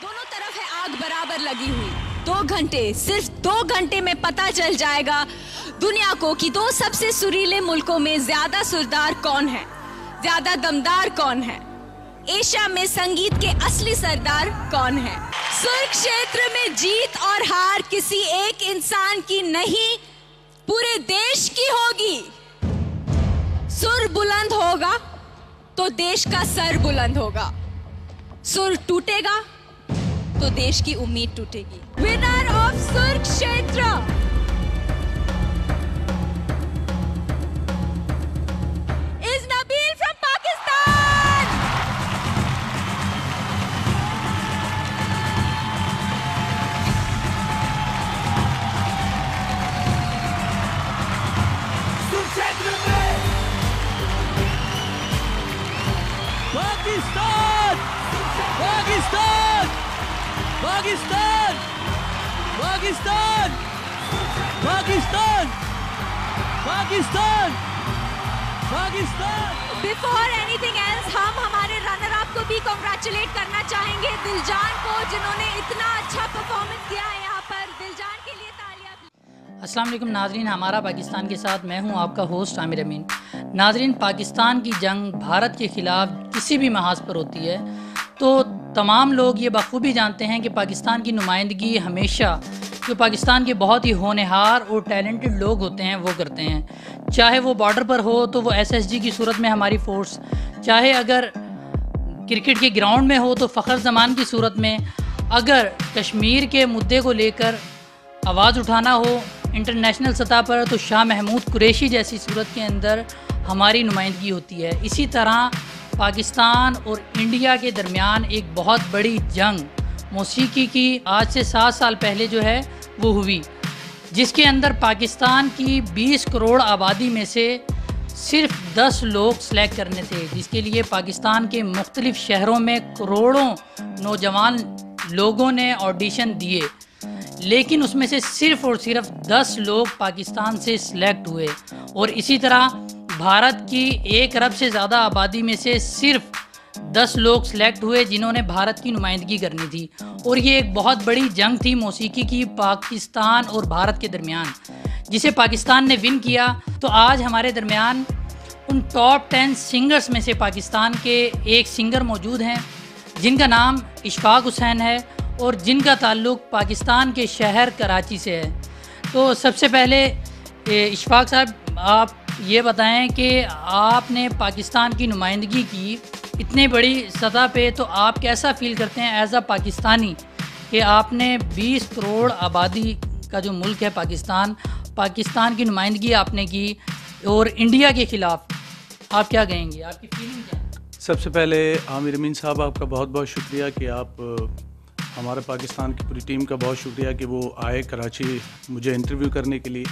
दोनों तरफ है आग बराबर लगी हुई। 2 घंटे, सिर्फ 2 घंटे में पता चल जाएगा दुनिया को कि 2 सबसे सुरीले मुल्कों में ज्यादा सुरदार कौन है, ज्यादा दमदार कौन है, एशिया में संगीत के असली सरदार कौन है। सुर क्षेत्र में जीत और हार किसी एक इंसान की नहीं, पूरे देश की होगी। सुर बुलंद होगा तो देश का सर बुलंद होगा, सुर टूटेगा तो देश की उम्मीद टूटेगी। विनर ऑफ सुर क्षेत्र इज नबील फ्रॉम पाकिस्तान। सुर क्षेत्र में Pakistan, Pakistan, Pakistan, Pakistan, Pakistan, Pakistan, Pakistan. Before anything else हम हमारे रनर अप को भी कॉन्ग्रेचुलेट करना चाहेंगे, दिलजान को, जिन्होंने इतना अच्छा परफॉर्मेंस किया है यहाँ पर। दिलजान के लिए तालियां। अस्सलाम वालेकुम नाजरीन, हमारा पाकिस्तान के साथ मैं हूँ आपका होस्ट आमिर अमीन। नाजरीन, पाकिस्तान की जंग भारत के ख़िलाफ़ किसी भी महाज पर होती है तो तमाम लोग ये बखूबी जानते हैं कि पाकिस्तान की नुमाइंदगी हमेशा जो पाकिस्तान के बहुत ही होनहार और टैलेंटेड लोग होते हैं वो करते हैं। चाहे वो बॉर्डर पर हो तो वो SSG की सूरत में हमारी फ़ोर्स, चाहे अगर क्रिकेट के ग्राउंड में हो तो फ़खर ज़मान की सूरत में, अगर कश्मीर के मुद्दे को लेकर आवाज़ उठाना हो इंटरनेशनल सतह पर तो शाह महमूद कुरैशी जैसी सूरत के अंदर हमारी नुमाइंदगी होती है। इसी तरह पाकिस्तान और इंडिया के दरमियान एक बहुत बड़ी जंग मौसीकी की आज से 7 साल पहले जो है वो हुई, जिसके अंदर पाकिस्तान की 20 करोड़ आबादी में से सिर्फ 10 लोग सेलेक्ट करने थे, जिसके लिए पाकिस्तान के मुख्तलिफ़ शहरों में करोड़ों नौजवान लोगों ने ऑडिशन दिए, लेकिन उसमें से सिर्फ और सिर्फ 10 लोग पाकिस्तान से सिलेक्ट हुए। और इसी तरह भारत की 1 अरब से ज़्यादा आबादी में से सिर्फ 10 लोग सिलेक्ट हुए जिन्होंने भारत की नुमाइंदगी करनी थी। और ये एक बहुत बड़ी जंग थी मौसीकी की पाकिस्तान और भारत के दरमियान, जिसे पाकिस्तान ने विन किया। तो आज हमारे दरमियान उन टॉप 10 सिंगर्स में से पाकिस्तान के एक सिंगर मौजूद हैं जिनका नाम इशफाक हुसैन है और जिनका ताल्लुक़ पाकिस्तान के शहर कराची से है। तो सबसे पहले इशफाक साहब, आप ये बताएं कि आपने पाकिस्तान की नुमाइंदगी की इतनी बड़ी सतह पे, तो आप कैसा फ़ील करते हैं एज़ अ पाकिस्तानी कि आपने 20 करोड़ आबादी का जो मुल्क है पाकिस्तान की नुमाइंदगी आपने की और इंडिया के ख़िलाफ़ आप क्या कहेंगे, आपकी फीलिंग क्या है? सबसे पहले आमिर अमीन साहब, आपका बहुत बहुत शुक्रिया कि आप हमारे पाकिस्तान की पूरी टीम का बहुत शुक्रिया कि वो आए कराची मुझे इंटरव्यू करने के लिए।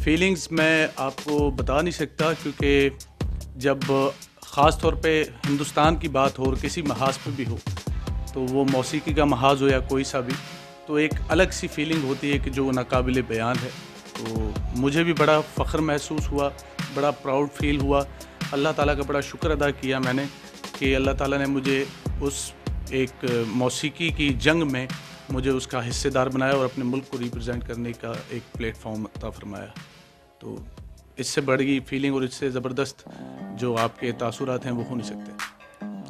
फीलिंग्स मैं आपको बता नहीं सकता, क्योंकि जब ख़ास तौर पे हिंदुस्तान की बात हो और किसी महाज पे भी हो, तो वो मौसीकी का महाज हो या कोई सा भी, तो एक अलग सी फीलिंग होती है कि जो नाकाबिले बयान है। तो मुझे भी बड़ा फ़ख्र महसूस हुआ, बड़ा प्राउड फील हुआ। अल्लाह ताला का बड़ा शुक्र अदा किया मैंने कि अल्लाह ताला ने मुझे उस एक मौसीकी की जंग में मुझे उसका हिस्सेदार बनाया और अपने मुल्क को रिप्रेजेंट करने का एक प्लेटफॉर्म अता फरमाया। तो इससे बड़ी फीलिंग और इससे ज़बरदस्त जो आपके तासुरात हैं वो हो नहीं सकते।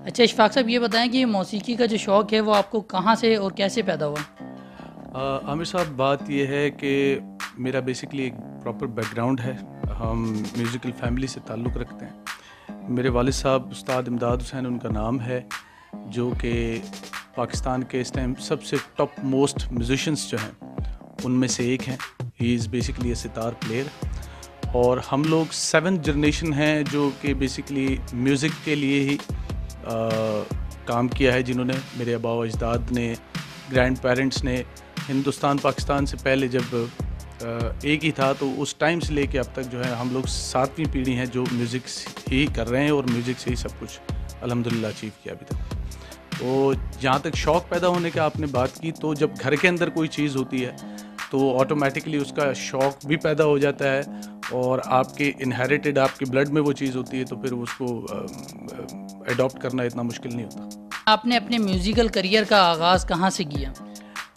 अच्छा इशफाक साहब, ये बताएं कि मौसीकी का जो शौक़ है वो आपको कहाँ से और कैसे पैदा हुआ? आमिर साहब, बात ये है कि मेरा बेसिकली एक प्रॉपर बैकग्राउंड है। हम म्यूज़िकल फैमिली से ताल्लुक़ रखते हैं। मेरे वालिद साहब उस्ताद इमदाद हुसैन उनका नाम है, जो कि पाकिस्तान के इस टाइम सबसे टॉप मोस्ट म्यूजिशंस जो हैं उनमें से एक हैं। He is basically A sitar player. और हम लोग 7th जनरेशन हैं जो कि बेसिकली म्यूज़िक के लिए ही काम किया है, जिन्होंने मेरे आबा व अजदाद ने, ग्रैंड पेरेंट्स ने, हिंदुस्तान पाकिस्तान से पहले जब एक ही था तो उस टाइम से लेके अब तक जो है हम लोग 7वीं पीढ़ी हैं जो म्यूज़िक ही कर रहे हैं और म्यूज़िक से ही सब कुछ अल्हम्दुलिल्लाह अचीव किया अभी तक। तो जहाँ तक शौक़ पैदा होने का आपने बात की, तो जब घर के अंदर कोई चीज़ होती है तो ऑटोमेटिकली उसका शौक़ भी पैदा हो जाता है और आपके इनहेरिटेड आपके ब्लड में वो चीज़ होती है, तो फिर उसको एडॉप्ट करना इतना मुश्किल नहीं होता। आपने अपने म्यूज़िकल करियर का आगाज़ कहाँ से किया?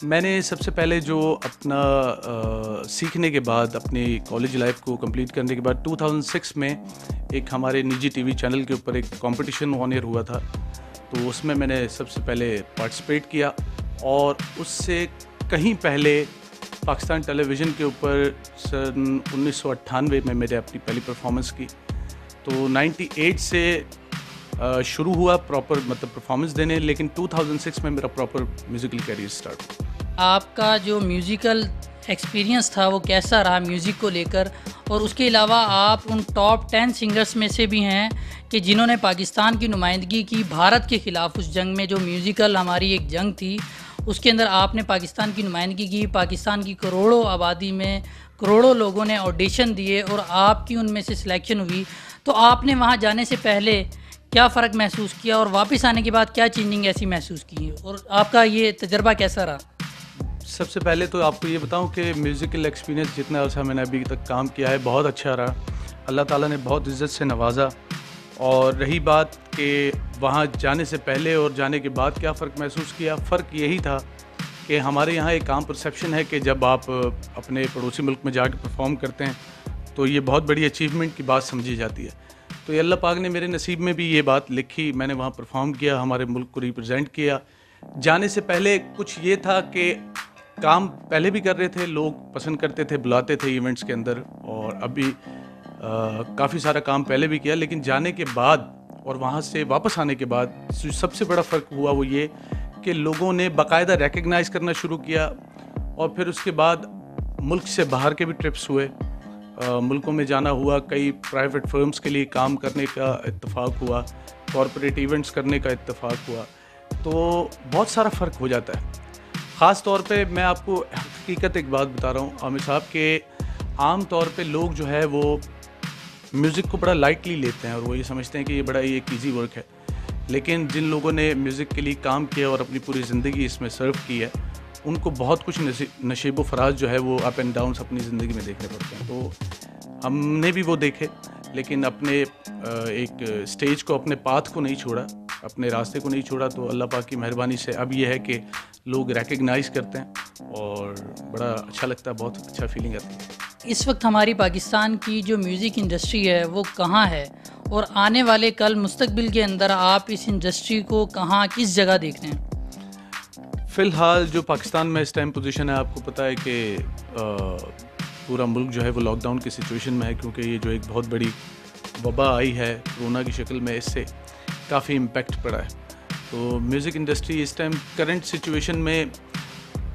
मैंने सबसे पहले जो अपना सीखने के बाद अपनी कॉलेज लाइफ को कंप्लीट करने के बाद 2006 में एक हमारे निजी टीवी चैनल के ऊपर एक कंपटीशन ऑन एयर हुआ था, तो उसमें मैंने सबसे पहले पार्टिसिपेट किया। और उससे कहीं पहले पाकिस्तान टेलीविज़न के ऊपर सन 1998 में मैंने अपनी पहली परफॉर्मेंस की। तो 98 से शुरू हुआ प्रॉपर मतलब परफॉर्मेंस देने, लेकिन 2006 में मेरा प्रॉपर म्यूज़िकल करियर स्टार्ट हुआ। आपका जो म्यूज़िकल एक्सपीरियंस था वो कैसा रहा म्यूज़िक को लेकर? और उसके अलावा आप उन टॉप 10 सिंगर्स में से भी हैं कि जिन्होंने पाकिस्तान की नुमाइंदगी की भारत के ख़िलाफ़ उस जंग में, जो म्यूज़िकल हमारी एक जंग थी उसके अंदर आपने पाकिस्तान की नुमाइंदगी की। पाकिस्तान की करोड़ों आबादी में करोड़ों लोगों ने ऑडिशन दिए और आपकी उनमें से सिलेक्शन हुई। तो आपने वहाँ जाने से पहले क्या फ़र्क महसूस किया और वापस आने के बाद क्या चेंजिंग ऐसी महसूस की, और आपका ये तजर्बा कैसा रहा? सबसे पहले तो आपको ये बताऊं कि म्यूज़िकल एक्सपीरियंस जितना अर्सा मैंने अभी तक काम किया है बहुत अच्छा रहा। अल्लाह ताला ने बहुत इज़्ज़त से नवाजा। और रही बात कि वहाँ जाने से पहले और जाने के बाद क्या फ़र्क महसूस किया, फ़र्क यही था कि हमारे यहाँ एक आम परसेप्शन है कि जब आप अपने पड़ोसी मुल्क में जाकर परफॉर्म करते हैं तो ये बहुत बड़ी अचीवमेंट की बात समझी जाती है। तो ये अल्लाह पाक ने मेरे नसीब में भी ये बात लिखी, मैंने वहाँ परफॉर्म किया, हमारे मुल्क को रिप्रेजेंट किया। जाने से पहले कुछ ये था कि काम पहले भी कर रहे थे, लोग पसंद करते थे, बुलाते थे इवेंट्स के अंदर, और अभी काफ़ी सारा काम पहले भी किया। लेकिन जाने के बाद और वहाँ से वापस आने के बाद जो सबसे बड़ा फ़र्क हुआ वो ये कि लोगों ने बाकायदा रिकग्नाइज़ करना शुरू किया। और फिर उसके बाद मुल्क से बाहर के भी ट्रिप्स हुए, मुल्कों में जाना हुआ, कई प्राइवेट फर्म्स के लिए काम करने का इत्तेफाक हुआ, कॉरपोरेट इवेंट्स करने का इत्तेफाक हुआ। तो बहुत सारा फ़र्क हो जाता है। ख़ास तौर पे मैं आपको हकीकत एक बात बता रहा हूँ आमिर साहब के, आम तौर पे लोग जो है वो म्यूज़िक को बड़ा लाइटली लेते हैं और वो ये समझते हैं कि ये बड़ा एक ईजी वर्क है। लेकिन जिन लोगों ने म्यूज़िक के लिए काम किया और अपनी पूरी ज़िंदगी इसमें सर्व की है, उनको बहुत कुछ नशीब व फराज जो है वो अप एंड डाउन्स अपनी ज़िंदगी में देखने पड़ते हैं। तो हमने भी वो देखे, लेकिन अपने एक स्टेज को, अपने पाथ को नहीं छोड़ा, अपने रास्ते को नहीं छोड़ा। तो अल्लाह पाक की मेहरबानी से अब ये है कि लोग रिकग्नाइज़ करते हैं और बड़ा अच्छा लगता है, बहुत अच्छा फीलिंग आती है। इस वक्त हमारी पाकिस्तान की जो म्यूज़िक इंडस्ट्री है वो कहाँ है, और आने वाले कल मुस्तकबिल के अंदर आप इस इंडस्ट्री को कहाँ, किस जगह देख रहे हैं? फ़िलहाल जो पाकिस्तान में इस टाइम पोजीशन है, आपको पता है कि पूरा मुल्क जो है वो लॉकडाउन की सिचुएशन में है, क्योंकि ये जो एक बहुत बड़ी वबा आई है कोरोना की शक्ल में, इससे काफ़ी इम्पेक्ट पड़ा है। तो म्यूज़िक इंडस्ट्री इस टाइम करंट सिचुएशन में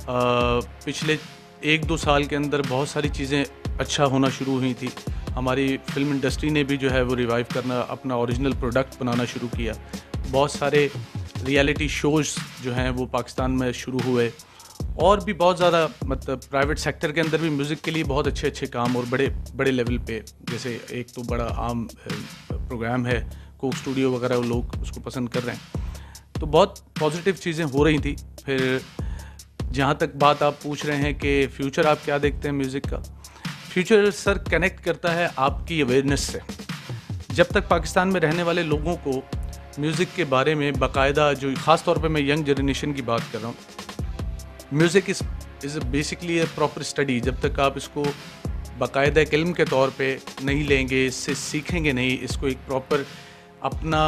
पिछले 1-2 साल के अंदर बहुत सारी चीज़ें अच्छा होना शुरू हुई थी। हमारी फिल्म इंडस्ट्री ने भी जो है वो रिवाइव करना, अपना ओरिजिनल प्रोडक्ट बनाना शुरू किया। बहुत सारे रियलिटी शोज़ जो हैं वो पाकिस्तान में शुरू हुए, और भी बहुत ज़्यादा मतलब प्राइवेट सेक्टर के अंदर भी म्यूज़िक के लिए बहुत अच्छे अच्छे काम और बड़े बड़े लेवल पे, जैसे एक तो बड़ा आम प्रोग्राम है कोक स्टूडियो वगैरह, वो लोग उसको पसंद कर रहे हैं। तो बहुत पॉजिटिव चीज़ें हो रही थी। फिर जहाँ तक बात आप पूछ रहे हैं कि फ्यूचर आप क्या देखते हैं म्यूज़िक का, फ्यूचर सर कनेक्ट करता है आपकी अवेयरनेस से। जब तक पाकिस्तान में रहने वाले लोगों को म्यूज़िक के बारे में बाकायदा, जो ख़ास तौर पे मैं यंग जनरेशन की बात कर रहा हूँ, music is basically A proper study. जब तक आप इसको बाकायदा एक इल्म के तौर पे नहीं लेंगे, इससे सीखेंगे नहीं, इसको एक प्रॉपर अपना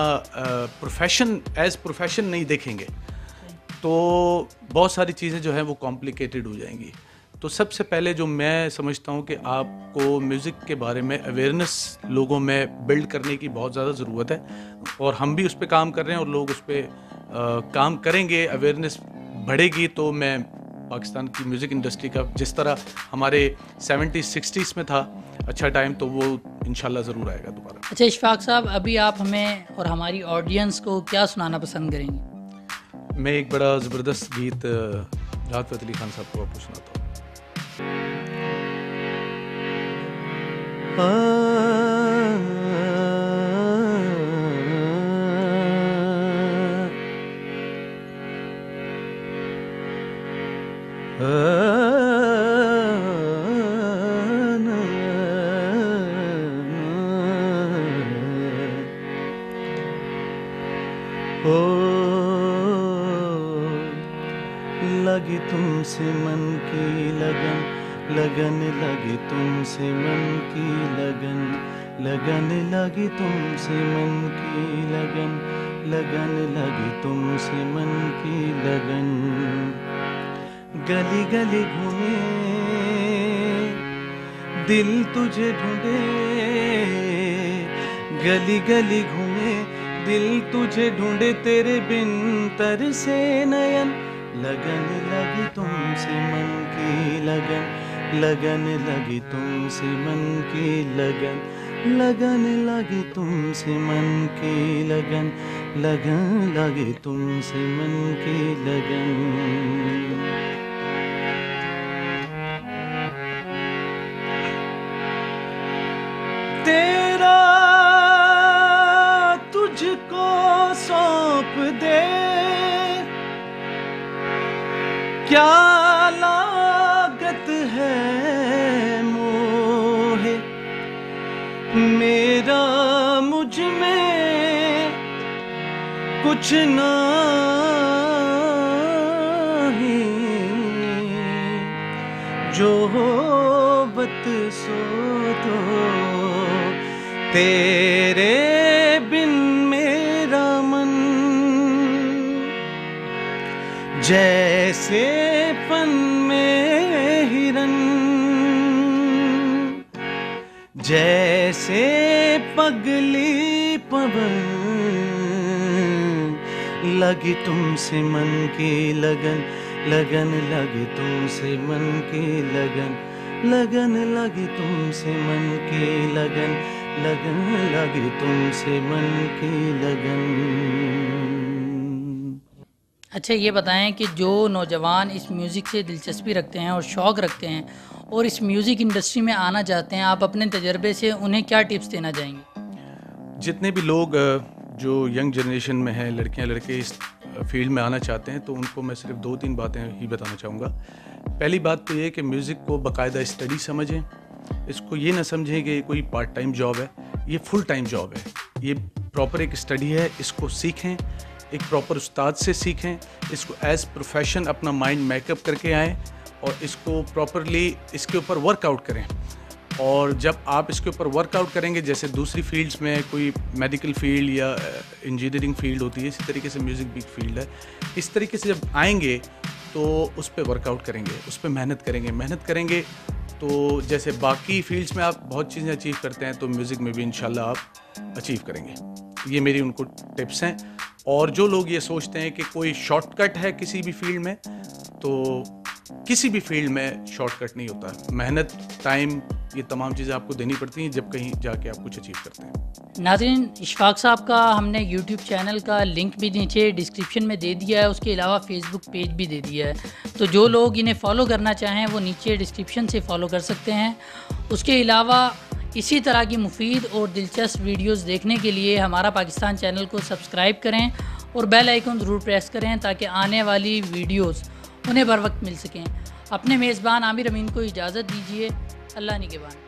प्रोफेशन एज प्रोफेशन नहीं देखेंगे, तो बहुत सारी चीज़ें जो हैं वो कॉम्प्लिकेटेड हो जाएंगी। तो सबसे पहले जो मैं समझता हूँ कि आपको म्यूज़िक के बारे में अवेयरनेस लोगों में बिल्ड करने की बहुत ज़्यादा ज़रूरत है, और हम भी उस पर काम कर रहे हैं और लोग उस पर काम करेंगे। अवेयरनेस बढ़ेगी तो मैं पाकिस्तान की म्यूज़िक इंडस्ट्री का, जिस तरह हमारे 70s-60s में था अच्छा टाइम, तो वो इंशाल्लाह ज़रूर आएगा दोबारा। अच्छा इशफाक साहब, अभी आप हमें और हमारी ऑडियंस को क्या सुनाना पसंद करेंगे? मैं एक बड़ा ज़बरदस्त गीत राहत फ़तेह अली खान साहब को आपको सुनाता हूँ। Oh लगी तुमसे मन की लगन, लगन लगी तुमसे मन की लगन, लगन लगी तुमसे मन की लगन, लगन लगी तुमसे मन की लगन। गली गली घूमे दिल तुझे ढूंढे, गली गली घूमे दिल तुझे ढूंढे, तेरे बिन तरसे नयन। लगन लगी तुमसे मन की लगन, लगन लगी तुमसे मन की लगन, लगन लगी तुमसे मन की लगन, लगन लगी तुमसे मन की लगन। तेरा तुझको सौंप दे, क्या लागत है मोहे, मेरा मुझ में कुछ नहीं, जो होबत सो तो तेरे बिन मेरा मन, जैसे फन में हिरन, जैसे पगली पवन। लगी तुमसे मन की लगन, लगन लगी तुमसे मन की लगन, लगन लगी तुमसे मन की लगन, लगन लगी तुमसे मन की लगन। अच्छा, ये बताएं कि जो नौजवान इस म्यूज़िक से दिलचस्पी रखते हैं और शौक़ रखते हैं और इस म्यूज़िक इंडस्ट्री में आना चाहते हैं, आप अपने तजर्बे से उन्हें क्या टिप्स देना चाहेंगे? जितने भी लोग जो यंग जनरेशन में हैं, लड़कियां लड़के इस फील्ड में आना चाहते हैं, तो उनको मैं सिर्फ 2-3 बातें ही बताना चाहूँगा। पहली बात तो ये कि म्यूज़िक को बाकायदा स्टडी समझें, इसको ये ना समझें कि कोई पार्ट टाइम जॉब है, ये फुल टाइम जॉब है, ये प्रॉपर एक स्टडी है। इसको सीखें, एक प्रॉपर उस्ताद से सीखें, इसको एज प्रोफेशन अपना माइंड मेकअप करके आएँ और इसको प्रॉपरली इसके ऊपर वर्कआउट करें। और जब आप इसके ऊपर वर्कआउट करेंगे, जैसे दूसरी फील्ड्स में कोई मेडिकल फील्ड या इंजीनियरिंग फील्ड होती है, इसी तरीके से म्यूज़िक भी फील्ड है, इस तरीके से जब आएंगे तो उस पर वर्कआउट करेंगे, उस पर मेहनत करेंगे तो जैसे बाकी फील्ड्स में आप बहुत चीज़ें अचीव करते हैं, तो म्यूज़िक में भी इंशाल्लाह आप अचीव करेंगे। ये मेरी उनको टिप्स हैं। और जो लोग ये सोचते हैं कि कोई शॉर्टकट है किसी भी फील्ड में, तो किसी भी फील्ड में शॉर्टकट नहीं होता। मेहनत, टाइम, ये तमाम चीज़ें आपको देनी पड़ती हैं जब कहीं जाके आप कुछ अचीव करते हैं। नाज़रीन, इशफाक साहब का हमने यूट्यूब चैनल का लिंक भी नीचे डिस्क्रिप्शन में दे दिया है, उसके अलावा फेसबुक पेज भी दे दिया है, तो जो लोग इन्हें फॉलो करना चाहें वो नीचे डिस्क्रिप्शन से फॉलो कर सकते हैं। उसके अलावा इसी तरह की मुफीद और दिलचस्प वीडियोस देखने के लिए हमारा पाकिस्तान चैनल को सब्सक्राइब करें और बेल आइकन ज़रूर प्रेस करें ताकि आने वाली वीडियोस उन्हें बर वक्त मिल सकें। अपने मेज़बान आमिर अमीन को इजाज़त दीजिए। अल्लाह निगहबान।